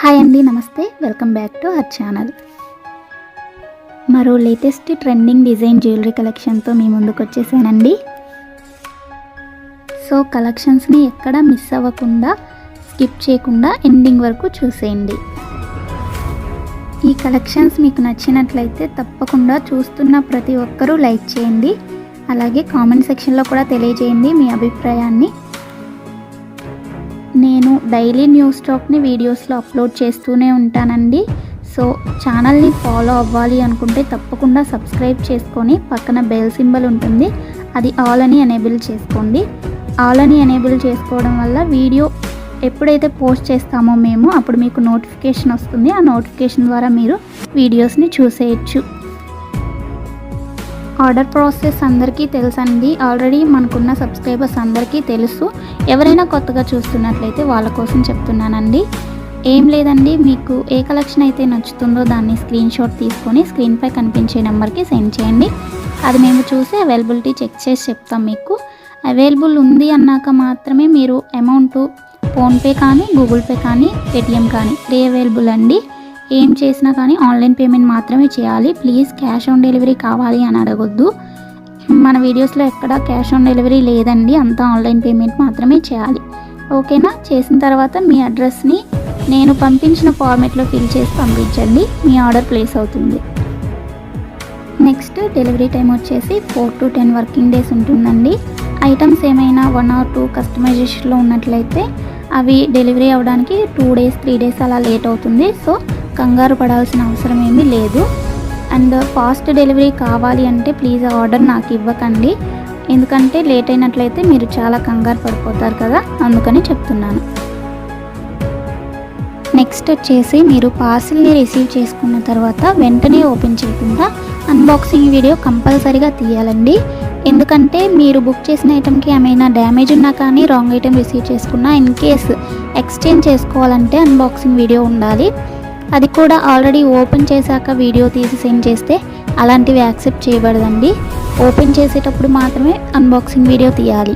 Hi అండి, నమస్తే. Welcome back to our channel. మరో లేటెస్ట్ ట్రెండింగ్ డిజైన్ జ్యువెలరీ కలెక్షన్తో మీ ముందుకు వచ్చేసానండి. సో కలెక్షన్స్ని ఎక్కడ మిస్ అవ్వకుండా, స్కిప్ చేయకుండా ఎండింగ్ వరకు చూసేయండి. ఈ కలెక్షన్స్ మీకు నచ్చినట్లయితే తప్పకుండా చూస్తున్న ప్రతి ఒక్కరూ లైక్ చేయండి. అలాగే కామెంట్ సెక్షన్లో కూడా తెలియజేయండి మీ అభిప్రాయాన్ని. నేను డైలీ న్యూ స్టాక్ని వీడియోస్లో అప్లోడ్ చేస్తూనే ఉంటానండి. సో ఛానల్ని ఫాలో అవ్వాలి అనుకుంటే తప్పకుండా సబ్స్క్రైబ్ చేసుకొని పక్కన బెల్ సింబల్ ఉంటుంది, అది ఆల్ అని ఎనేబుల్ చేసుకోండి. ఆల్ అని ఎనేబుల్ చేసుకోవడం వల్ల వీడియో ఎప్పుడైతే పోస్ట్ చేస్తామో మేము అప్పుడు మీకు నోటిఫికేషన్ వస్తుంది. ఆ నోటిఫికేషన్ ద్వారా మీరు వీడియోస్ని చూసేయచ్చు. ఆర్డర్ ప్రాసెస్ అందరికీ తెలుసండి. ఆల్రెడీ మనకున్న సబ్స్క్రైబర్స్ అందరికీ తెలుసు. ఎవరైనా కొత్తగా చూస్తున్నట్లయితే వాళ్ళ కోసం చెప్తున్నానండి. ఏం లేదండి, మీకు ఏ కలెక్షన్ అయితే నచ్చుతుందో దాన్ని స్క్రీన్ షాట్ తీసుకొని స్క్రీన్పై కనిపించే నెంబర్కి సెండ్ చేయండి. అది మేము చూసి అవైలబిలిటీ చెక్ చేసి చెప్తాం. మీకు అవైలబుల్ ఉంది అన్నాక మాత్రమే మీరు అమౌంట్ ఫోన్పే కానీ, గూగుల్ పే కానీ, పేటిఎం కానీ అవైలబుల్ అండి. ఏం చేసినా కానీ ఆన్లైన్ పేమెంట్ మాత్రమే చేయాలి. ప్లీజ్ క్యాష్ ఆన్ డెలివరీ కావాలి అని అడగొద్దు. మన వీడియోస్లో ఎక్కడ క్యాష్ ఆన్ డెలివరీ లేదండి, అంతా ఆన్లైన్ పేమెంట్ మాత్రమే చేయాలి. ఓకేనా? చేసిన తర్వాత మీ అడ్రస్ని నేను పంపించిన ఫార్మేట్లో ఫిల్ చేసి పంపించండి. మీ ఆర్డర్ ప్లేస్ అవుతుంది. నెక్స్ట్ డెలివరీ టైం వచ్చేసి 4 to 10 వర్కింగ్ డేస్ ఉంటుందండి. ఐటమ్స్ ఏమైనా 1 or 2 కస్టమైజేషన్లో ఉన్నట్లయితే అవి డెలివరీ అవ్వడానికి 2 days 3 days అలా లేట్ అవుతుంది. సో కంగారు పడాల్సిన అవసరం ఏమీ లేదు. అండ్ ఫాస్ట్ డెలివరీ కావాలి అంటే ప్లీజ్ ఆర్డర్ నాకు ఇవ్వకండి, ఎందుకంటే లేట్ అయినట్లయితే మీరు చాలా కంగారు పడిపోతారు కదా, అందుకని చెప్తున్నాను. నెక్స్ట్ వచ్చేసి మీరు పార్సిల్ని రిసీవ్ చేసుకున్న తర్వాత వెంటనే ఓపెన్ చేయకుండా అన్బాక్సింగ్ వీడియో కంపల్సరీగా తీయాలండి. ఎందుకంటే మీరు బుక్ చేసిన ఐటెంకి ఏమైనా డ్యామేజ్ ఉన్నా కానీ, రాంగ్ ఐటెం రిసీవ్ చేసుకున్నా, ఇన్ కేస్ ఎక్స్చేంజ్ చేసుకోవాలంటే అన్బాక్సింగ్ వీడియో ఉండాలి. అది కూడా ఆల్రెడీ ఓపెన్ చేశాక వీడియో తీసి సెండ్ చేస్తే అలాంటివి యాక్సెప్ట్ చేయబడదండి. ఓపెన్ చేసేటప్పుడు మాత్రమే అన్బాక్సింగ్ వీడియో తీయాలి.